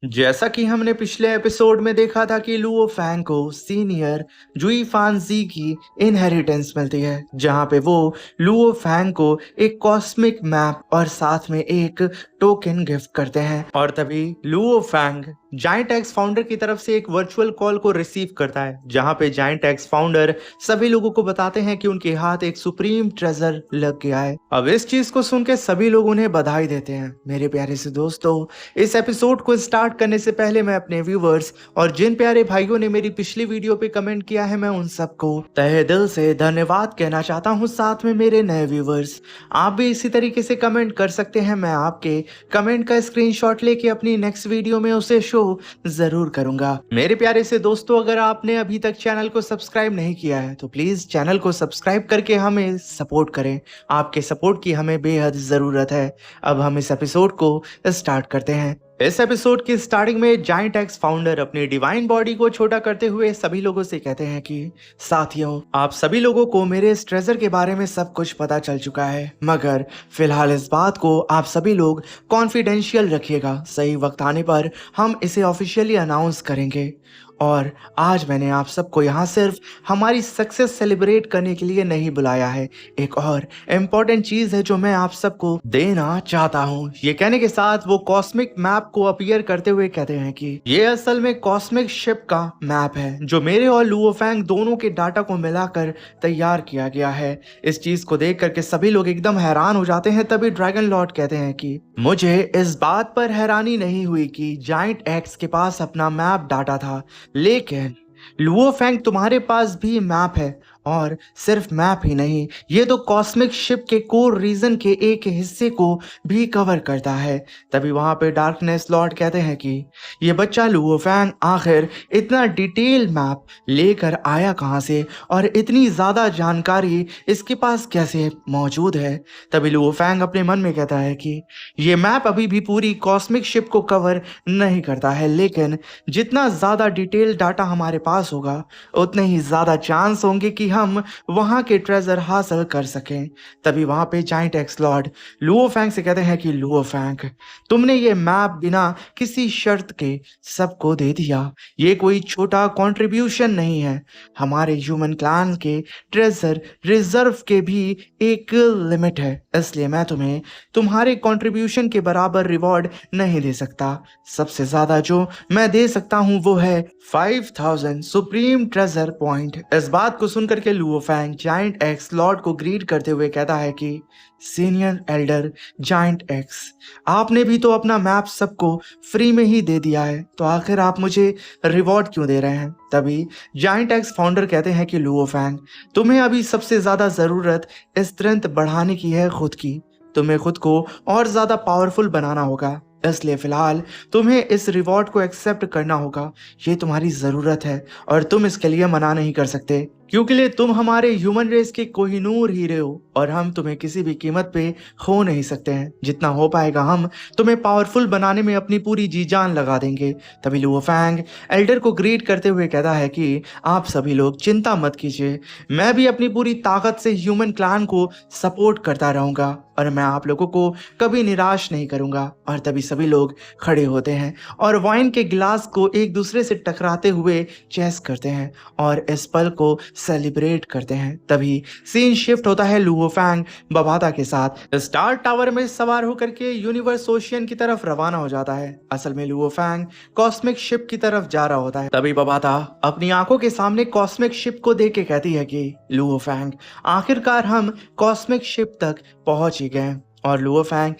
जैसा कि हमने पिछले एपिसोड में देखा था कि लुओ फैंग को सीनियर जुई फानजी की इनहेरिटेंस मिलती है, जहां पे वो लुओ फैंग को एक कॉस्मिक मैप और साथ में एक टोकन गिफ्ट करते हैं। और तभी Luo Fang giant axe founder की तरफ से एक वर्चुअल कॉल को रिसीव करता है, जहां पे जाइंट एक्स फाउंडर सभी लोगों को बताते हैं कि उनके हाथ एक सुप्रीम ट्रेजर लग गया है। अब इस चीज को सुन के सभी लोग उन्हें बधाई देते हैं। मेरे प्यारे से दोस्तों, इस एपिसोड को स्टार्ट करने से पहले मैं अपने व्यूवर्स और जिन प्यारे भाइयों ने मेरी पिछली वीडियो पे कमेंट किया है, मैं उन सबको तहे दिल से धन्यवाद कहना चाहता हूँ। साथ में मेरे नए व्यूवर्स, आप भी इसी तरीके से कमेंट कर सकते हैं। मैं आपके कमेंट का स्क्रीनशॉट लेके अपनी नेक्स्ट वीडियो में उसे शो जरूर करूंगा। मेरे प्यारे से दोस्तों, अगर आपने अभी तक चैनल को सब्सक्राइब नहीं किया है तो प्लीज चैनल को सब्सक्राइब करके हमें सपोर्ट करें। आपके सपोर्ट की हमें बेहद जरूरत है। अब हम इस एपिसोड को स्टार्ट करते हैं। इस एपिसोड की स्टार्टिंग में जाइंट एक्स फाउंडर अपनी डिवाइन बॉडी को छोटा करते हुए सभी लोगों से कहते हैं कि साथियों, आप सभी लोगों को मेरे इस ट्रेजर के बारे में सब कुछ पता चल चुका है, मगर फिलहाल इस बात को आप सभी लोग कॉन्फिडेंशियल रखिएगा। सही वक्त आने पर हम इसे ऑफिशियली अनाउंस करेंगे। और आज मैंने आप सबको यहाँ सिर्फ हमारी सक्सेस सेलिब्रेट करने के लिए नहीं बुलाया है। एक और इम्पोर्टेंट चीज है जो मैं आप सबको देना चाहता हूँ। ये कहने के साथ वो कॉस्मिक मैप को अपीयर करते हुए कहते हैं कि ये असल में कॉस्मिक शिप का मैप है, जो मेरे और लुओ फैंग दोनों के डाटा को मिलाकर तैयार किया गया है। इस चीज को देख करके सभी लोग एकदम हैरान हो जाते हैं। तभी ड्रैगन लॉर्ड कहते हैं कि मुझे इस बात पर हैरानी नहीं हुई कि जाइंट एक्स के पास अपना मैप डाटा था, लेकिन लुओ फैंग तुम्हारे पास भी मैप है। और सिर्फ मैप ही नहीं, ये तो कॉस्मिक शिप के कोर रीजन के एक हिस्से को भी कवर करता है। तभी वहां पे डार्कनेस लॉर्ड कहते हैं कि ये बच्चा लुओ फैंग आखिर इतना डिटेल मैप लेकर आया कहां से, और इतनी ज्यादा जानकारी इसके पास कैसे मौजूद है। तभी लुओ फैंग अपने मन में कहता है कि ये मैप अभी भी पूरी कॉस्मिक शिप को कवर नहीं करता है, लेकिन जितना ज्यादा डिटेल डाटा हमारे पास होगा उतने ही ज्यादा चांस होंगे कि हम वहां के ट्रेजर हासिल कर सकें। तभी वहां पे giant axe lord Luo Fang से कहते हैं कि लुओ फैंग, तुमने ये मैप बिना किसी शर्त के सबको दे दिया। ये कोई छोटा कंट्रीब्यूशन नहीं है। हमारे ह्यूमन क्लैन के ट्रेजर रिजर्व के भी एक लिमिट है, इसलिए मैं तुम्हें तुम्हारे कंट्रीब्यूशन के बराबर रिवॉर्ड नहीं दे सकता। सबसे ज्यादा जो मैं दे सकता हूं वो है 5000 सुप्रीम ट्रेजर पॉइंट। इस बात को सुनकर के Luo Fang giant axe lord को ग्रीट करते हुए कहता है कि सीनियर एल्डर जाइंट एक्स, आपने भी तो अपना मैप सबको फ्री में ही दे दिया है, तो आखिर आप मुझे रिवॉर्ड क्यों दे रहे हैं। तभी जाइंट एक्स फाउंडर कहते हैं कि लुओ फैंग, तुम्हें अभी सबसे ज्यादा जरूरत स्ट्रेंथ बढ़ाने की है खुद की। तुम्हें खुद को और ज्यादा पावरफुल बनाना होगा, इसलिए फिलहाल तुम्हें इस रिवॉर्ड को एक्सेप्ट करना होगा। ये तुम्हारी जरूरत है और तुम इसके लिए मना नहीं कर सकते, क्योंकि तुम हमारे ह्यूमन रेस के कोहिनूर हीरे हो और हम तुम्हें किसी भी कीमत पे खो नहीं सकते हैं। जितना हो पाएगा हम तुम्हें पावरफुल बनाने में अपनी पूरी जी जान लगा देंगे। तभी लुओ फैंग एल्डर को ग्रीट करते हुए कहता है कि आप सभी लोग चिंता मत कीजिए, मैं भी अपनी पूरी ताकत से ह्यूमन क्लैन को सपोर्ट करता रहूंगा और मैं आप लोगों को कभी निराश नहीं करूंगा। और तभी सभी लोग खड़े होते हैं और वाइन के गिलास को एक दूसरे से टकराते हुए चेस करते हैं और इस पल को सेलिब्रेट करते हैं। तभी सीन शिफ्ट होता है लुओ फैंग बबाता के साथ स्टार टावर में सवार होकर के यूनिवर्स ओशियन की तरफ रवाना हो जाता है। असल में लुओ फैंग कॉस्मिक शिप की तरफ जा रहा होता है। तभी बबाता अपनी आंखों के सामने कॉस्मिक शिप को देख के कहती है कि लुओ फैंग, आखिरकार हम कॉस्मिक शिप तक पहुंच ही गए। और लुओ फैंग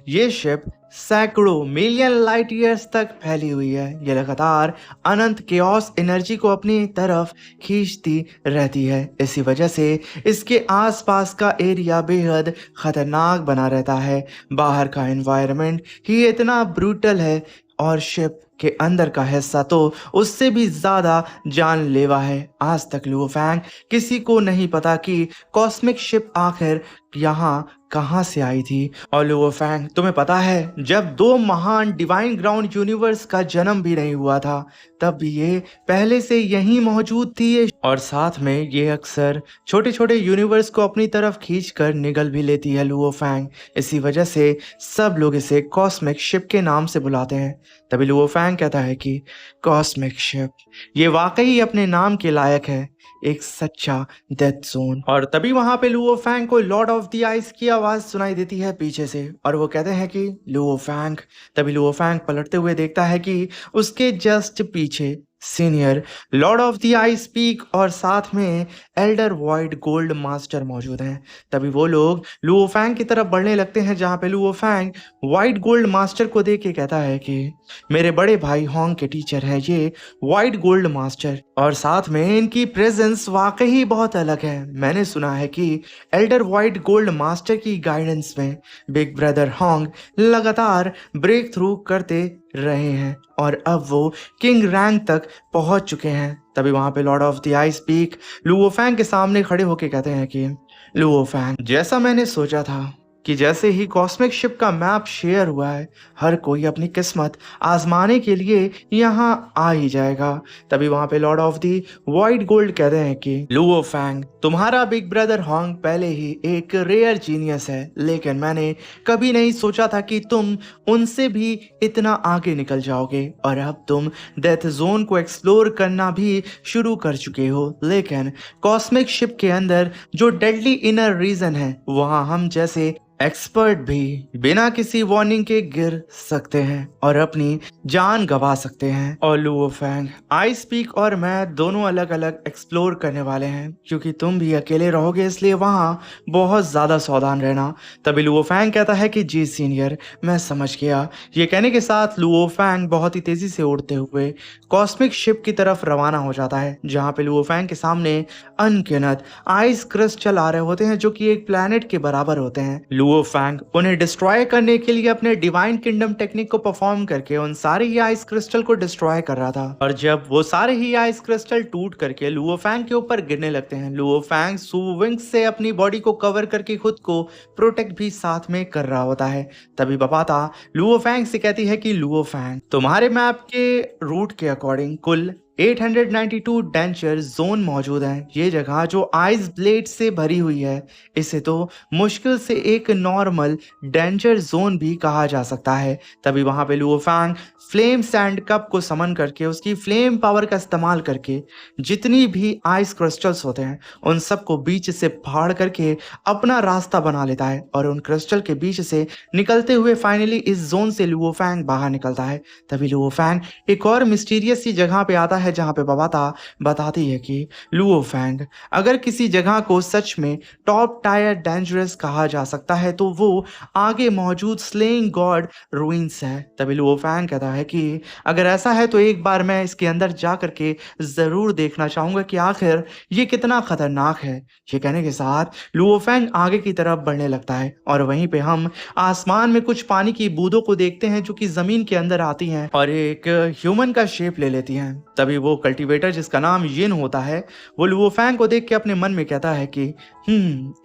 ये शिप सैकड़ों मिलियन लाइट ईयर्स तक फैली हुई है। ये लगातार अनंत केओस एनर्जी को अपनी तरफ खींचती रहती है। इसी वजह से इसके आसपास का एरिया बेहद खतरनाक बना रहता है। बाहर का एनवायरनमेंट ही इतना ब्रूटल है और शिप के अंदर का हिस्सा तो उससे भी ज्यादा जानलेवा है। आज तक लुओ फैंग किसी को नहीं पता कि कॉस्मिक शिप आखिर यहाँ कहाँ से आई थी। और लुओ फैंग, तुम्हें पता है जब दो महान डिवाइन ग्राउंड यूनिवर्स का जन्म भी नहीं हुआ था तब भी ये पहले से यहीं मौजूद थी। और साथ में ये अक्सर छोटे छोटे यूनिवर्स को अपनी तरफ खींचकर निगल भी लेती है लुओ फैंग। इसी वजह से सब लोग इसे कॉस्मिक शिप के नाम से बुलाते हैं। तभी लुओ फैंग कहता है कि कॉस्मिक शिप ये वाकई अपने नाम के लायक है, एक सच्चा डेथ जोन। और तभी वहां पे लुओ फैंग को लॉर्ड ऑफ द आइस की आवाज सुनाई देती है पीछे से, और वो कहते हैं कि लुओ फैंग। तभी लुओ फैंग पलटते हुए देखता है कि उसके जस्ट पीछे senior Lord of the ice peak और साथ में एल्डर वॉइड गोल्ड मास्टर मौजूद हैं। तभी वो लोग लुओ फैंग की तरफ बढ़ने लगते हैं, जहां पे Luo Fang white gold master को देख के कहता है कि मेरे बड़े भाई होंग के टीचर है ये वाइट गोल्ड मास्टर, और साथ में इनकी प्रेजेंस वाकई बहुत अलग है। मैंने सुना है कि एल्डर वाइट गोल्ड मास्टर की गाइडेंस में बिग ब्रदर होंग लगातार ब्रेक थ्रू करते रहे हैं और अब वो किंग रैंक तक पहुंच चुके हैं। तभी वहां पे lord of the ice peak Luo Fang के सामने खड़े होके कहते हैं कि लुओ फैंग, जैसा मैंने सोचा था कि जैसे ही कॉस्मिक शिप का मैप शेयर हुआ है हर कोई अपनी किस्मत आजमाने के लिए यहाँ आ ही जाएगा। तभी वहां पे lord of the white gold कहते हैं कि लुओ फैंग, तुम्हारा बिग ब्रदर होंग पहले ही एक रेयर जीनियस है, लेकिन मैंने कभी नहीं सोचा था कि तुम उनसे भी इतना आगे निकल जाओगे और अब तुम डेथ जोन को एक्सप्लोर करना भी शुरू कर चुके हो। लेकिन कॉस्मिक शिप के अंदर जो डेडली इनर रीजन है वहां हम जैसे एक्सपर्ट भी बिना किसी वार्निंग के गिर सकते हैं और अपनी जान गंवा सकते हैं। और लुओ फैंग, आइस पीक और मैं दोनों अलग अलग एक्सप्लोर करने वाले हैं, क्योंकि तुम भी अकेले रहोगे इसलिए वहां बहुत ज्यादा सावधान रहना। तभी लुओ फैंग कहता है कि जी सीनियर, मैं समझ गया। ये कहने के साथ लुओ फैंग बहुत ही तेजी से उड़ते हुए कॉस्मिक शिप की तरफ रवाना हो जाता है, जहां पे लुओ फैंग के सामने अनगिनत आइस क्रिस्टल आ रहे होते हैं जो कि एक प्लैनेट के बराबर होते हैं। लुओ फैंग उन्हें डिस्ट्रॉय करने के लिए अपने डिवाइन किंगडम टेक्निक को परफॉर्म करके उन सारे ही आइस क्रिस्टल को डिस्ट्रॉय कर रहा था, और जब वो सारे ही आइस क्रिस्टल टूट करके लुओ फैंग के ऊपर गिरने लगते हैं, लुओ फैंग विंग्स से अपनी बॉडी को कवर करके खुद को प्रोटेक्ट भी साथ में कर रहा होता है। तभी बपाता लुओ फैंग से कहती है कि लुओ फैंग, तुम्हारे मैप के रूट के अकॉर्डिंग कुल 892 डेंजर जोन मौजूद हैं। ये जगह जो आइस ब्लेड से भरी हुई है इसे तो मुश्किल से एक नॉर्मल डेंजर जोन भी कहा जा सकता है। तभी वहां पे Luo Fang flame sand cup को समन करके उसकी फ्लेम पावर का इस्तेमाल करके जितनी भी आइस क्रिस्टल्स होते हैं उन सबको बीच से फाड़ करके अपना रास्ता बना लेता है, और उन क्रिस्टल के बीच से निकलते हुए फाइनली इस जोन से लुओ फैंग बाहर निकलता है। तभी लुओ फैंग एक और मिस्टीरियस सी जगह पे आता है जहां पे बबाता बताती है कि लुओ फैंग, अगर किसी जगह को सच में टॉप टायर डेंजरस कहा जा सकता है तो वो आगे मौजूद स्लेइंग गॉड रूइंस है। तभी लुओ फैंग कहता है कि अगर ऐसा है तो एक बार मैं इसके अंदर जा करके जरूर देखना चाहूंगा कि आखिर ये कितना खतरनाक है। ये कहने के साथ लुओ फैंग आगे की तरफ बढ़ने लगता है, और वहीं पे हम आसमान में कुछ पानी की बूंदों को देखते हैं जो कि जमीन के अंदर आती हैं और एक ह्यूमन का शेप ले लेती हैं। तभी वो कल्टीवेटर जिसका नाम यिन होता है वो लुओ फैंग को देख के अपने मन में कहता है कि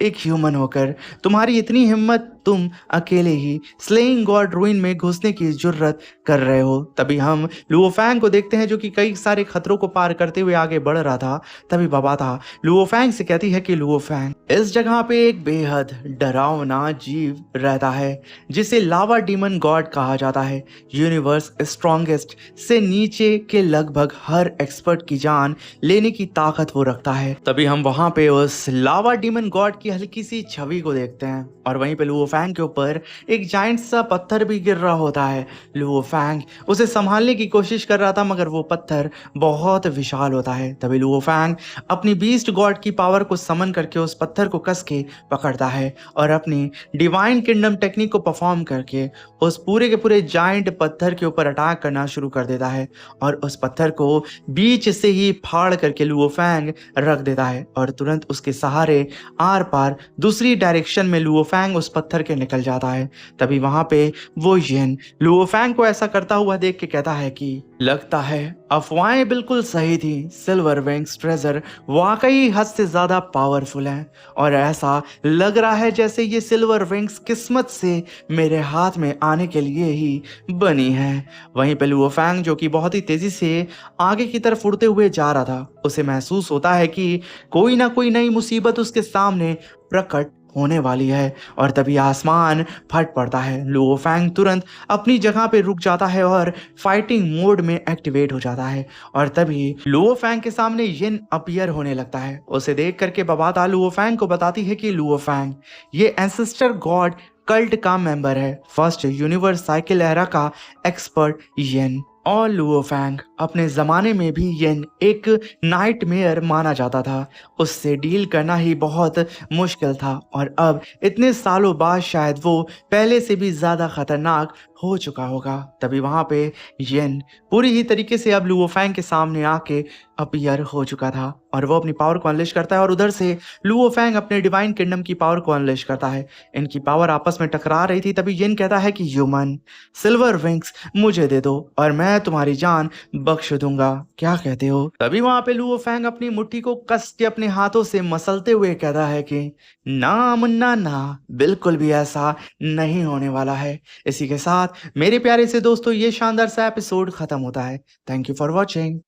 एक ह्यूमन होकर तुम्हारी इतनी हिम्मत, तुम अकेले ही स्लेइंग गॉड रूइन में घुसने की जुर्रत कर रहे हो। तभी हम लुओ फैंग को देखते हैं जो कि कई सारे खतरों को पार करते हुए आगे बढ़ रहा था। तभी बबाता लुओ फैंग से कहती है कि लुओ फैंग, इस जगह पे एक बेहद डरावना जीव रहता है जिसे लावा डीमन गॉड कहा जाता है। यूनिवर्स स्ट्रॉन्गेस्ट से नीचे के लगभग हर एक्सपर्ट की जान लेने की ताकत वो रखता है। तभी हम वहां पे उस लावा डीमन गॉड की हल्की सी छवि को देखते हैं, और वहीं पे लुओ फैंग के ऊपर एक जाइंट सा पत्थर भी गिर रहा होता है। लुओ फैंग उसे संभालने की कोशिश कर रहा था मगर वो पत्थर बहुत विशाल होता है। तभी लुओ फैंग अपनी बीस्ट गॉड की पावर को समन करके उस पत्थर को कस के पकड़ता है और अपनी डिवाइन किंगडम टेक्निक को परफॉर्म करके उस पूरे के पूरे जाइंट पत्थर के ऊपर अटैक करना शुरू कर देता है, और उस पत्थर को बीच से ही फाड़ करके लुओ फैंग रख देता है, और तुरंत उसके सहारे आर पार दूसरी डायरेक्शन में लुओ फैंग उस पत्थर के निकल जाता है। तभी वहां पे वो येन लुओ फैंग को ऐसा करता हुआ देख के कहता है कि लगता है अफवाहें बिल्कुल सही थी, सिल्वर विंग्स ट्रेजर वाकई हद से ज्यादा पावरफुल है और ऐसा लग रहा है जैसे ये सिल्वर विंग्स किस्मत से मेरे हाथ में आने के लिए ही बनी है। वहीं पे लुओ फैंग जो कि बहुत ही तेजी से आगे की तरफ उड़ते हुए जा रहा था, उसे महसूस होता है कि कोई ना कोई नई मुसीबत उसके सामने प्रकट होने वाली है और तभी आसमान फट पड़ता है। लुओ फैंग तुरंत अपनी जगह पे रुक जाता है और फाइटिंग मोड में एक्टिवेट हो जाता है और तभी लुओ फैंग के सामने येन अपीयर होने लगता है। उसे देख करके बबाता लुओ फैंग को बताती है कि लुओ फैंग ये एंसेस्टर गॉड कल्ट का मेंबर है, फर्स्ट यूनिवर्स साइकिल एरा का एक्सपर्ट येन। और लुओ फैंग अपने जमाने में भी येन एक नाइटमेयर माना जाता था, उससे डील करना ही बहुत मुश्किल था और अब इतने सालों बाद शायद वो पहले से भी ज्यादा खतरनाक हो चुका होगा। तभी वहां पे येन पूरी ही तरीके से अब लुओ फैंग के सामने आके अपीयर हो चुका था और वो अपनी पावर को अनलेश करता है और उधर से लुओ फैंग अपने डिवाइन किंगडम की पावर को अनलेश करता है। इनकी पावर आपस में टकरा रही थी, तभी येन कहता है कि ह्यूमन सिल्वर विंग्स मुझे दे दो और मैं तुम्हारी जान बख्श दूंगा, क्या कहते हो? तभी वहां पे लुओ फैंग अपनी मुट्ठी को कस के अपने हाथों से मसलते हुए कहता है कि ना मुन्ना ना, बिल्कुल भी ऐसा नहीं होने वाला है। इसी के साथ मेरे प्यारे से दोस्तों ये शानदार सा एपिसोड खत्म होता है। Thank you for watching.